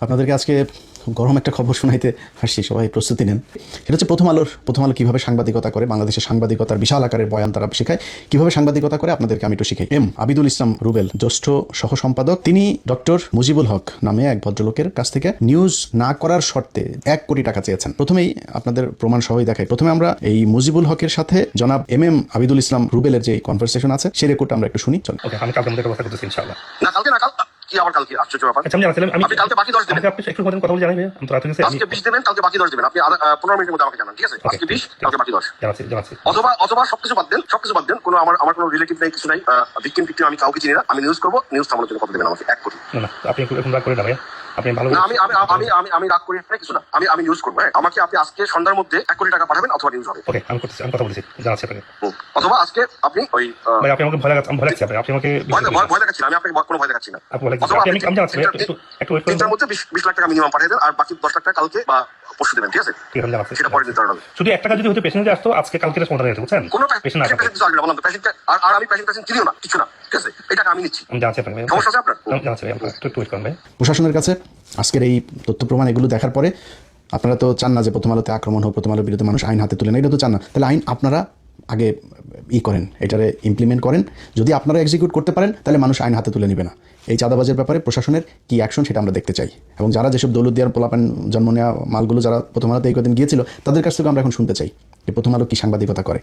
আপনাদেরকে আজকে গরম একটা খবর শোনাইতে আসছি, সবাই প্রস্তুতি নেন। এটা হচ্ছে প্রথম আলো কীভাবে সাংবাদিকতা করে, বাংলাদেশের সাংবাদিকতার বিশাল আকারের বয়ান তারা শেখায়, কীভাবে সাংবাদিকতা করে আপনাদেরকে আমি একটু শিখাই। আবিদুল ইসলাম রুবেল, জ্যেষ্ঠ সহ সম্পাদক, তিনি ডক্টর মুজিবুল হক নামে এক ভদ্রলোকের কাছ থেকে নিউজ না করার শর্তে 1 কোটি টাকা চেয়েছেন। প্রথমেই আপনাদের প্রমাণ সহই দেখাই। প্রথমে আমরা এই মুজিবুল হকের সাথে জনাব আবিদুল ইসলাম রুবেলের যে কনভারসেশন আছে সেই রেকর্ডটা আমরা একটু শুনি। চল, আমি কালকে আমাদের ব্যবস্থা করতেছি ইনশাআল্লাহ। না কালকে না, কি আবার কালকে? আশ্চর্য ব্যাপার। আচ্ছা, আমি জানাচ্ছিলাম আপনি কালকে বাকি 10 দিবেন। আপনি একটু কথা বলে জানাবেন। আমি তো রাতে আজকে 20 দিবেন, কালকে বাকি 10 দিবেন। আপনি 15 মিনিটের মধ্যে আমাকে জানান, ঠিক আছে? আজকে 20, কালকে বাকি 10। জানাচ্ছি। অথবা সবকিছু বাদ দেন। কোনো আমার কোনো রিলেটিভ নাই, কিছু নাই, ভিকটিম আমি কাউকে চিনি না। আমি নিউজ করব, নিউজ থামানোর জন্য কত দিবেন আমাকে? 1 কোটি। না আপনি একটু রাগ করে না ভাই, আপনি ভালো না, আমি রাগ করি না, কিছু না। আমি নিউজ করবো। হ্যাঁ, আমাকে আপনি আজকে সন্ধ্যার মধ্যে 1 কোটি টাকা পাঠাবেন, অথবা নিউজ হবে। ওকে, আমি কথা বলছি, জানাচ্ছি আপনাকে। অথবা আজকে আপনি ওই ভাই, আপনি আমাকে ভয় লাগাচ্ছি, আপনি আমাকে ভয় দেখাচ্ছি না। আমি আপনাকে কোনো ভয় দেখাচ্ছি না। আমি জানাচ্ছি একটু ওয়েট করুন। 3টার মধ্যে 20 লাখ টাকা মিনিমাম পাঠিয়ে দেন, আর বাকি 10 লাখ টাকা কালকে বা পরশু দেবেন, ঠিক আছে? সেটা পরে নিতে হবে। শুধু 1 টাকা যদি হয়তো পেশেন্ট আসতো, আজকে কালকে সমাধান হয়ে যেত, বুঝছেন? কোনো পেশেন্ট না কিছু আসবে না, বললাম তো পেশেন্ট। আর আমি পেশেন্ট চিনিও না, কিছু না, ঠিক আছে? এটা আমি নিচ্ছি। আমি জানাচ্ছি আপনাকে। সমস্যা আছে আপনার? জানাচ্ছি ভাই, একটু ওয়েট করুন ভাই। প্রশাসনের কাছে আজকের এই তথ্য প্রমাণ এগুলো দেখার পরে আপনারা তো চান না যে প্রথম আলোতে আক্রমণ হোক, প্রথম আলোর বিরুদ্ধে মানুষ আইন হাতে তুলে না, এটা তো চান না। তাহলে আইন আপনারা আগে করেন, এটারে ইমপ্লিমেন্ট করেন। যদি আপনারা এক্সিকিউট করতে পারেন তাহলে মানুষ আইন হাতে তুলে নেবে না। এই চাঁদাবাজের ব্যাপারে প্রশাসনের কি অ্যাকশন সেটা আমরা দেখতে চাই, এবং যারা যেসব দৌলতদিয়ার পোলাপান জন্ম নেওয়া মালগুলো যারা প্রথম আলোতে এই কদিন গিয়েছিল তাদের কাছ থেকে আমরা এখন শুনতে চাই যে প্রথম আলো কি সাংবাদিকতা করে।